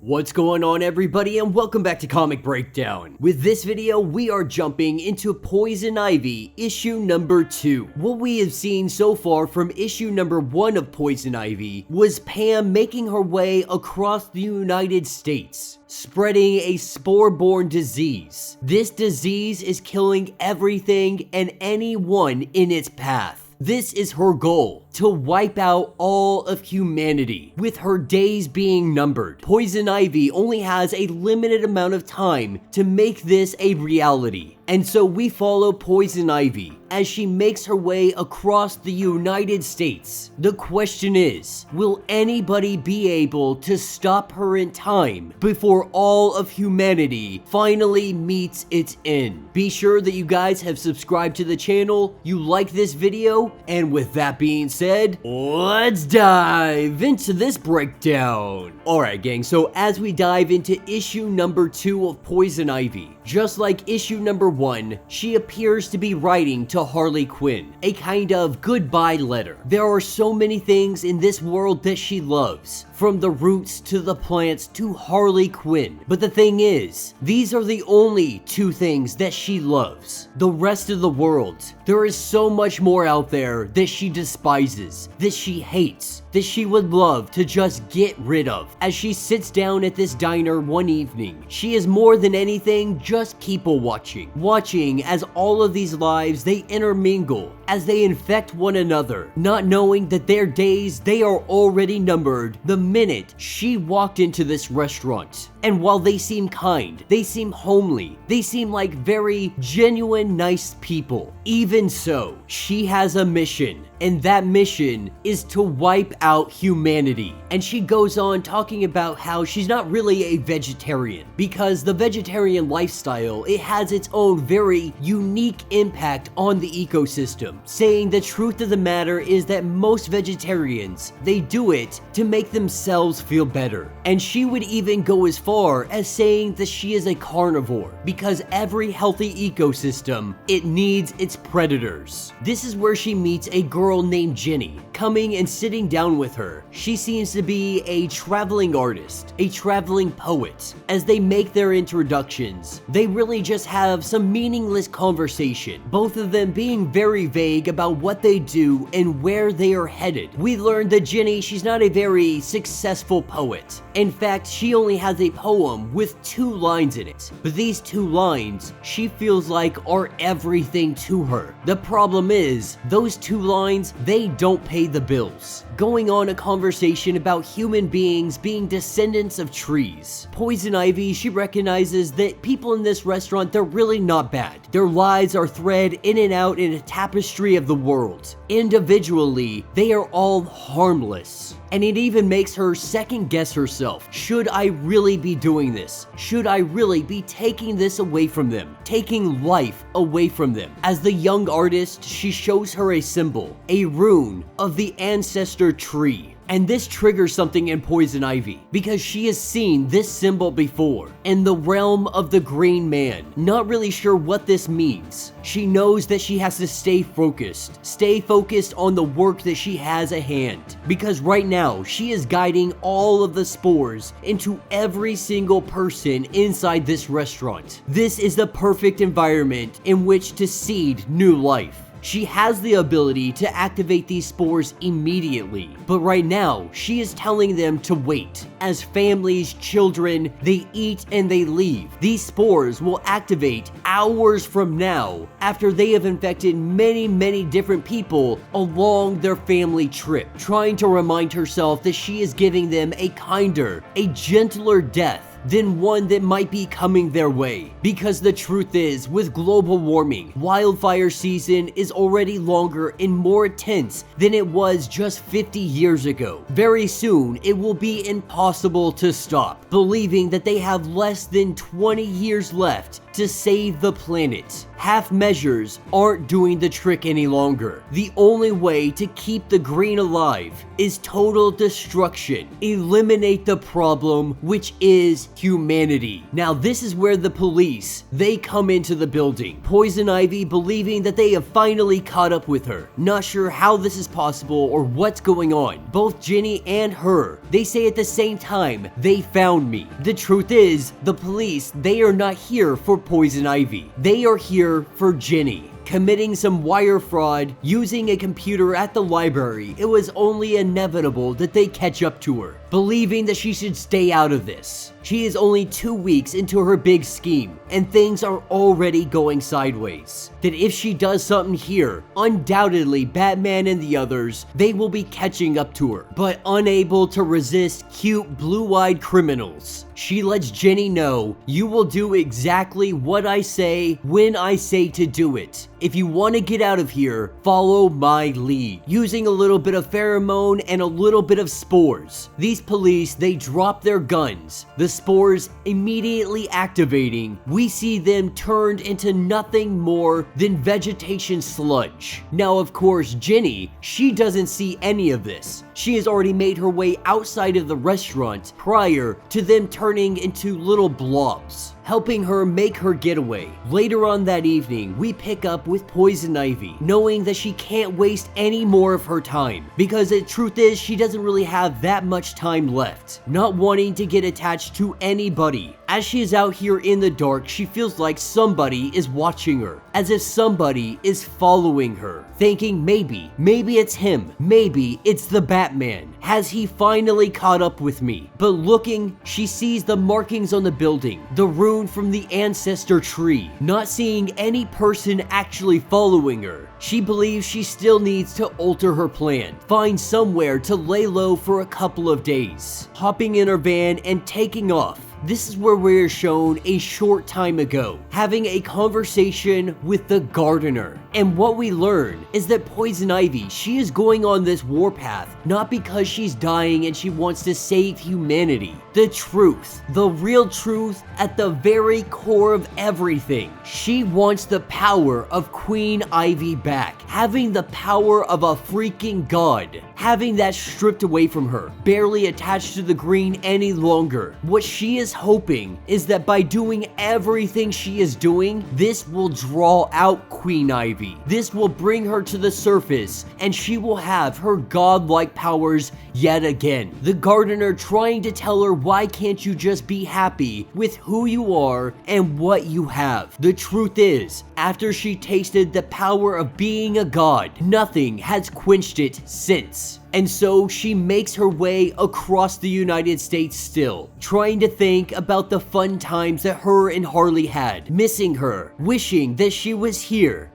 What's going on, everybody, and welcome back to Comic Breakdown. With this video, we are jumping into Poison Ivy issue number 2. What we have seen so far from issue number 1 of Poison Ivy was Pam making her way across the United States, spreading a spore-borne disease. This disease is killing everything and anyone in its path. This is her goal, to wipe out all of humanity, with her days being numbered. Poison Ivy only has a limited amount of time to make this a reality. And so we follow Poison Ivy as she makes her way across the United States. The question is, will anybody be able to stop her in time before all of humanity finally meets its end? Be sure that you guys have subscribed to the channel, you like this video, and with that being said, let's dive into this breakdown. Alright gang, so as we dive into issue number 2 of Poison Ivy, just like issue number 1, she appears to be writing to Harley Quinn, a kind of goodbye letter. There are so many things in this world that she loves, from the roots to the plants to Harley Quinn. But the thing is, these are the only 2 things that she loves. The rest of the world, there is so much more out there that she despises, that she hates, that she would love to just get rid of. As she sits down at this diner one evening, she is more than anything just people watching as all of these lives, they intermingle, as they infect one another, not knowing that their days, they are already numbered the minute she walked into this restaurant. And while they seem kind, they seem homely, they seem like very genuine, nice people, even so, she has a mission, and that mission is to wipe out humanity. And she goes on talking about how she's not really a vegetarian, because the vegetarian lifestyle, it has its own very unique impact on the ecosystem, saying the truth of the matter is that most vegetarians, they do it to make themselves feel better. And she would even go as far as saying that she is a carnivore, because every healthy ecosystem, it needs its predators. This is where she meets a girl named Jenny, coming and sitting down with her. She seems to be a traveling artist, a traveling poet. As they make their introductions, they really just have some meaningless conversation, both of them being very vague about what they do and where they are headed. We learned that Jenny, she's not a very successful poet. In fact, she only has a poem with 2 lines in it, but these 2 lines, she feels like are everything to her. The problem is, those 2 lines, they don't pay the bills. Going on a conversation about human beings being descendants of trees. Poison Ivy, she recognizes that people in this restaurant, they're really not bad. Their lives are thread in and out in a tapestry of the world. Individually, they are all harmless. And it even makes her second guess herself. Should I really be doing this? Should I really be taking this away from them? Taking life away from them? As the young artist, she shows her a symbol, a rune of the ancestor tree. And this triggers something in Poison Ivy, because she has seen this symbol before, in the realm of the Green Man. Not really sure what this means. She knows that she has to stay focused on the work that she has at hand, because right now, she is guiding all of the spores into every single person inside this restaurant. This is the perfect environment in which to seed new life. She has the ability to activate these spores immediately, but right now, she is telling them to wait. As families, children, they eat and they leave, these spores will activate hours from now after they have infected many different people along their family trip, trying to remind herself that she is giving them a kinder, a gentler death than one that might be coming their way. Because the truth is, with global warming, wildfire season is already longer and more intense than it was just 50 years ago. Very soon, it will be impossible to stop, believing that they have less than 20 years left to save the planet. Half measures aren't doing the trick any longer. The only way to keep the green alive is total destruction. Eliminate the problem, which is humanity. Now this is where the police, they come into the building. Poison Ivy believing that they have finally caught up with her. Not sure how this is possible or what's going on. Both Ginny and her, they say at the same time, they found me. The truth is, the police, they are not here for Poison Ivy. They are here for Ginny. Committing some wire fraud, using a computer at the library, it was only inevitable that they catch up to her, believing that she should stay out of this. She is only 2 weeks into her big scheme, and things are already going sideways. That if she does something here, undoubtedly Batman and the others, they will be catching up to her. But unable to resist cute blue-eyed criminals, she lets Ginny know, you will do exactly what I say when I say to do it. If you want to get out of here, follow my lead. Using a little bit of pheromone and a little bit of spores, these police, they drop their guns. The spores immediately activating, we see them turned into nothing more than vegetation sludge. Now of course Ginny, she doesn't see any of this. She has already made her way outside of the restaurant prior to them turning into little blobs, helping her make her getaway. Later on that evening, we pick up with Poison Ivy, knowing that she can't waste any more of her time, because the truth is she doesn't really have that much time left. Not wanting to get attached to anybody. As she is out here in the dark, she feels like somebody is watching her, as if somebody is following her, thinking maybe it's him, maybe it's the Batman. Has he finally caught up with me? But looking, she sees the markings on the building, the rune from the ancestor tree. Not seeing any person actually following her, she believes she still needs to alter her plan, find somewhere to lay low for a couple of days. Hopping in her van and taking off. This is where we're shown a short time ago, having a conversation with the gardener. And what we learn is that Poison Ivy, she is going on this warpath, not because she's dying and she wants to save humanity. The truth, the real truth at the very core of everything. She wants the power of Queen Ivy back, having the power of a freaking god, having that stripped away from her, barely attached to the green any longer. What she is hoping is that by doing everything she is doing, this will draw out Queen Ivy. This will bring her to the surface, and she will have her godlike powers yet again. The gardener trying to tell her, why can't you just be happy with who you are and what you have? The truth is, after she tasted the power of being a god, nothing has quenched it since. And so she makes her way across the United States still, trying to think about the fun times that her and Harley had, missing her, wishing that she was here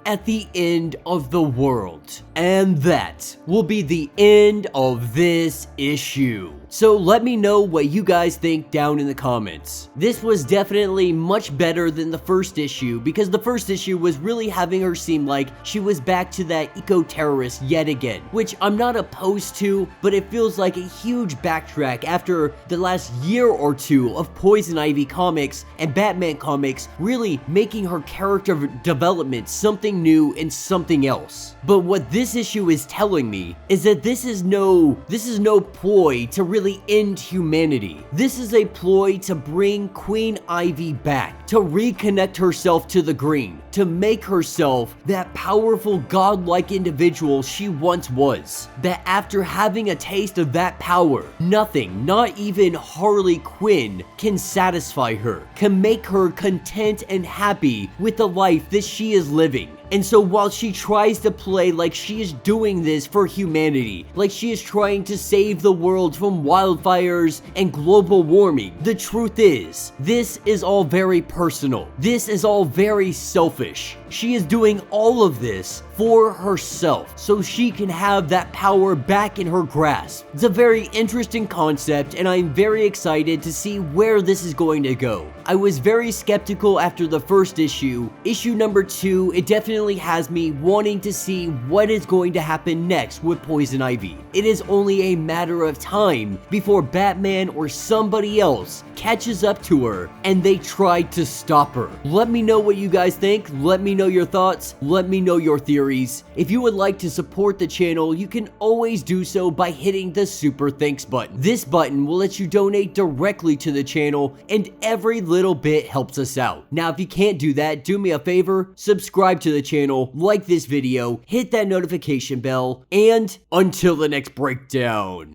at the end of the world. And that will be the end of this issue. So let me know what you guys think down in the comments. This was definitely much better than the first issue, because the first issue was really having her seem like she was back to that eco-terrorist yet again, which I'm not opposed to, but it feels like a huge backtrack after the last year or two of Poison Ivy comics and Batman comics really making her character development something new and something else. But what this issue is telling me is that this is no ploy to really end humanity. This is a ploy to bring Queen Ivy back, to reconnect herself to the green, to make herself that powerful godlike individual she once was. That after having a taste of that power, nothing, not even Harley Quinn, can satisfy her, can make her content and happy with the life that she is living. And so while she tries to play like she is doing this for humanity, like she is trying to save the world from wildfires and global warming, the truth is, this is all very personal. This is all very selfish. She is doing all of this for herself so she can have that power back in her grasp. It's a very interesting concept, and I'm very excited to see where this is going to go. I was very skeptical after the first issue. Issue number 2, it definitely has me wanting to see what is going to happen next with Poison Ivy. It is only a matter of time before Batman or somebody else catches up to her and they try to stop her. Let me know what you guys think. Let me know your thoughts. Let me know your theories. If you would like to support the channel, you can always do so by hitting the super thanks button. This button will let you donate directly to the channel, and every little bit helps us out. Now, if you can't do that, do me a favor, subscribe to the channel, like this video, hit that notification bell, and until the next breakdown.